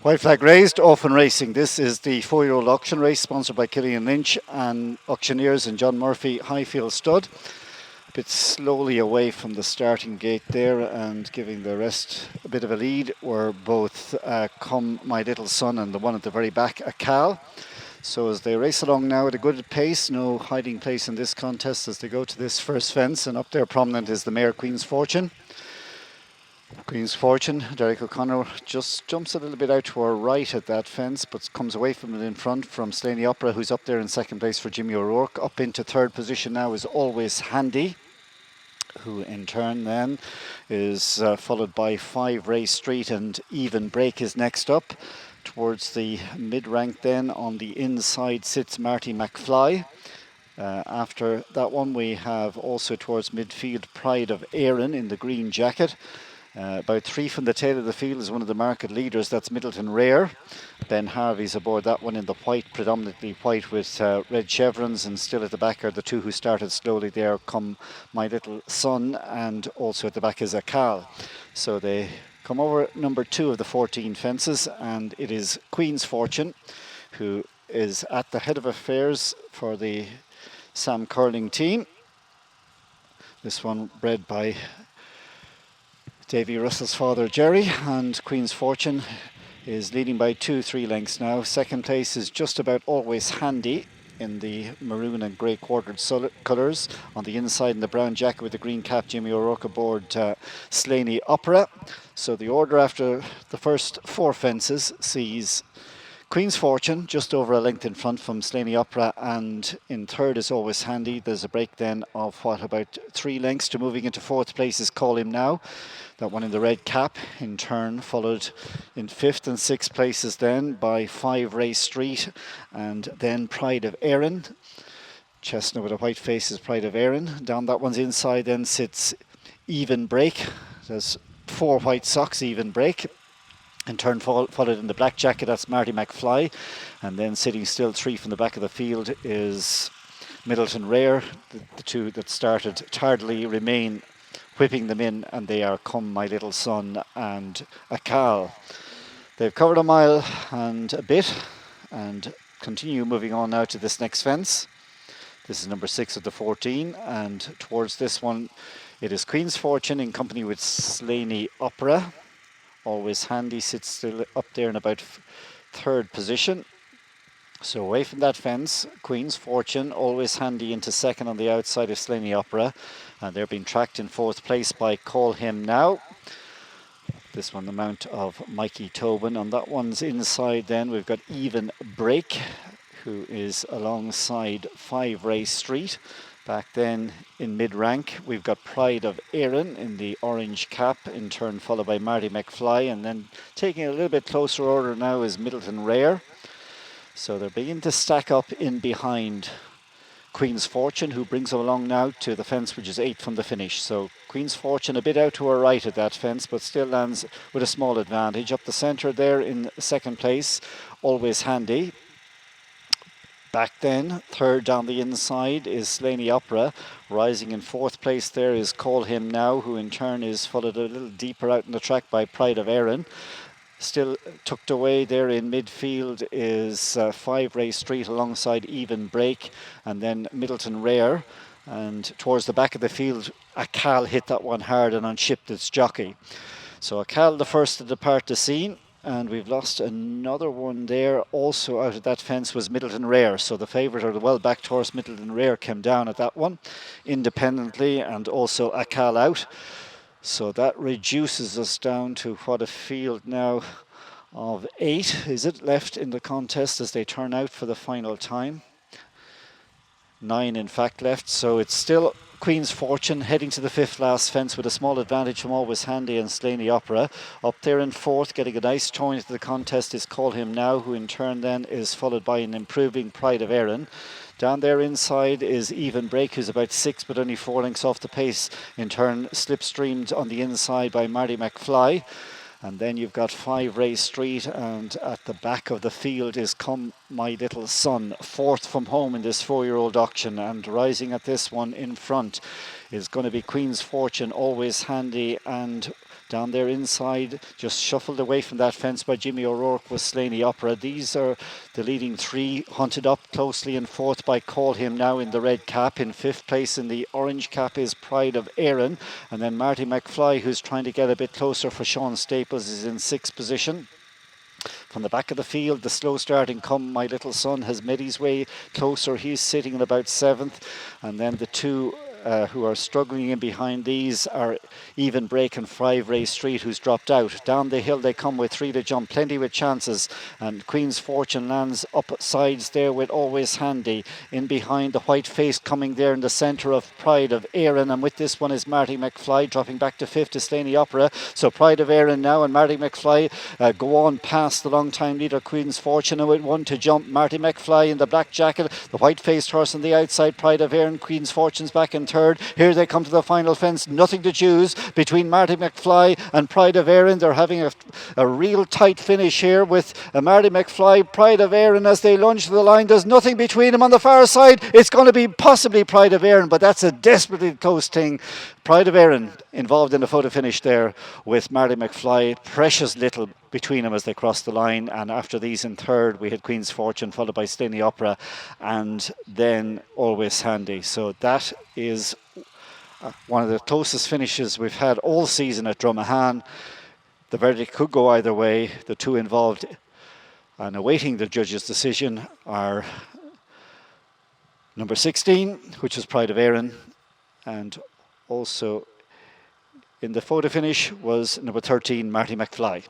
White flag raised, open racing. This is the 4-year-old auction race sponsored by Killian Lynch and Auctioneers and John Murphy Highfield Stud. A bit slowly away from the starting gate there and giving the rest a bit of a lead were both Come My Little Son and the one at the very back, a Cal. So as they race along now at a good pace, no hiding place in this contest as they go to this first fence, and up there prominent is the mare Queen's Fortune. Queen's Fortune, Derek O'Connor just jumps a little bit out to her right at that fence, but comes away from it in front from Slaney Opera, who's up there in second place for Jimmy O'Rourke. Up into third position now is Always Handy, who in turn then is followed by 5 Ray Street, and Even Break is next up. Towards the mid-rank then on the inside sits Marty McFly. After that one we have also towards midfield Pride of Erin in the green jacket. About 3 from the tail of the field is one of the market leaders, that's Middleton Rare. Ben Harvey's aboard that one in the white, predominantly white with red chevrons, and still at the back are the 2 who started slowly there, Come My Little Son, and also at the back is a Cal. So they come over number 2 of the 14 fences, and it is Queen's Fortune who is at the head of affairs for the Sam Curling team. This one bred by Davy Russell's father Jerry, and Queen's Fortune is leading by 2-3 lengths now. Second place is just about Always Handy in the maroon and grey quartered colours. On the inside in the brown jacket with the green cap, Jimmy O'Rourke aboard Slaney Opera. So the order after the first 4 fences sees Queen's Fortune just over a length in front from Slaney Opera, and in third is Always Handy. There's a break then of what, about 3 lengths to moving into fourth place is Call Him Now, that one in the red cap, in turn followed in 5th and 6th places then by 5 Ray Street and then Pride of Erin. Chestnut with a white face is Pride of Erin. Down that one's inside then sits Even Break. There's 4 white socks, Even Break. In turn followed in the black jacket, that's Marty McFly, and then sitting still 3 from the back of the field is Middleton Rare. The 2 that started tardily remain whipping them in, and they are Come My Little Son and a Cal. They've covered a mile and a bit and continue moving on now to this next fence. This is number 6 of the 14, and towards this one it is Queen's Fortune in company with Slaney Opera. Always Handy sits still up there in about 3rd position. So away from that fence, Queen's Fortune, Always Handy into second on the outside of Slaney Opera, and they're being tracked in 4th place by Call Him Now. This one the mount of Mikey Tobin. On that one's inside then we've got Even Break, who is alongside 5 Ray Street. Back then in mid-rank we've got Pride of Erin in the orange cap, in turn followed by Marty McFly, and then taking a little bit closer order now is Middleton Rare. So they're beginning to stack up in behind Queen's Fortune, who brings them along now to the fence which is 8th from the finish. So Queen's Fortune a bit out to her right at that fence, but still lands with a small advantage. Up the centre there in 2nd place, Always Handy. Back then, 3rd down the inside is Slaney Opera. Rising in 4th place there is Call Him Now, who in turn is followed a little deeper out in the track by Pride of Erin. Still tucked away there in midfield is 5 Ray Street alongside Even Break, and then Middleton Rare. And towards the back of the field, a Cal hit that one hard and unshipped its jockey. So a Cal the first to depart the scene. And we've lost another one there. Also out of that fence was Middleton Rare. So the favourite, or the well-backed horse Middleton Rare, came down at that one independently, and also a Cal out. So that reduces us down to what, a field now of 8, is it, left in the contest as they turn out for the final time. 9 in fact left. So it's still Queen's Fortune heading to the 5th last fence with a small advantage from Always Handy and Slaney Opera. Up there in 4th, getting a nice towing into the contest, is Call Him Now, who in turn then is followed by an improving Pride of Erin. Down there inside is Even Break, who's about 6 but only 4 lengths off the pace. In turn slipstreamed on the inside by Marty McFly. And then you've got 5 Ray Street, and at the back of the field is Come My Little Son, 4th from home in this 4-year-old auction. And rising at this one in front is going to be Queen's Fortune, Always Handy, and Down there inside, just shuffled away from that fence by Jimmy O'Rourke, was Slaney Opera. These are the leading three, hunted up closely in fourth by Call Him Now in the red cap. In fifth place in the orange cap is Pride of Erin. And then Marty McFly, who's trying to get a bit closer for Sean Staples, is in sixth position. From the back of the field, the slow starting Come My Little Son has made his way closer. He's sitting in about seventh. And then the two who are struggling in behind these are Even Break and Five Ray Street, who's dropped out. Down the hill they come with three to jump, plenty with chances. And Queen's Fortune lands up sides there with Always Handy. In behind, the white face coming there in the centre of Pride of Erin. And with this one is Marty McFly, dropping back to fifth to Slaney Opera. So Pride of Erin now and Marty McFly go on past the long time leader Queen's Fortune. And with one to jump, Marty McFly in the black jacket, the white faced horse on the outside, Pride of Erin. Queen's Fortune's back in third. Here they come to the final fence. Nothing to choose between Marty McFly and Pride of Erin. They're having a real tight finish here with Marty McFly, Pride of Erin as they lunge to the line. There's nothing between them on the far side. It's going to be possibly Pride of Erin, but that's a desperately close thing. Pride of Erin involved in the photo finish there with Marty McFly. Precious little between them as they crossed the line. And after these in third, we had Queen's Fortune, followed by Slaney Opera, and then Always Handy. So that is one of the closest finishes we've had all season at Dromahane. The verdict could go either way. The two involved and awaiting the judge's decision are number 16, which was Pride of Erin, and also in the photo finish was number 13, Marty McFly.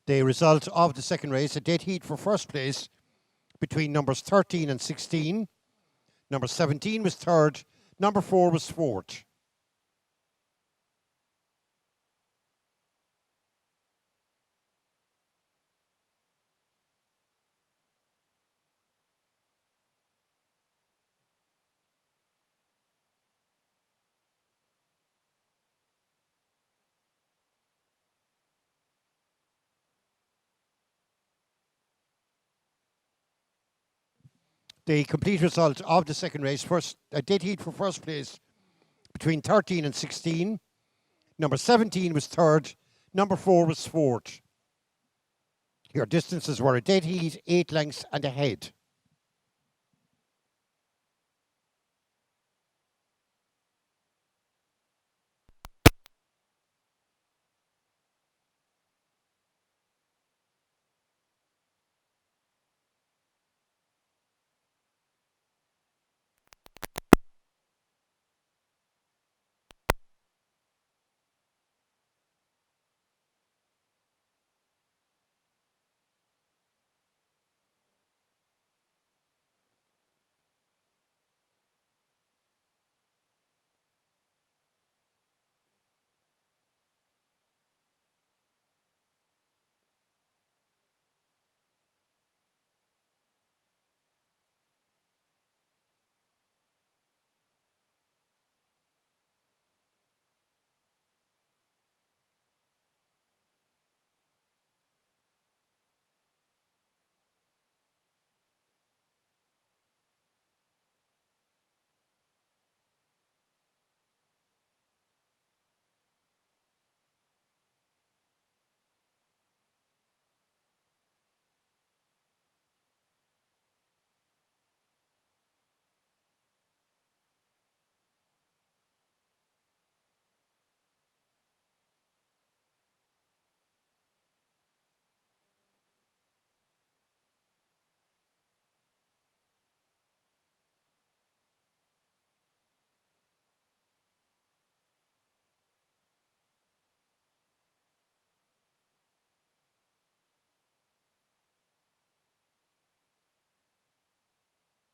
The result of the second race, a dead heat for first place between numbers 13 and 16. Number 17 was third. Number 4 was fourth. The complete result of the second race, a dead heat for first place between 13 and 16. Number 17 was third. Number 4 was fourth. Your distances were a dead heat, 8 lengths and a head.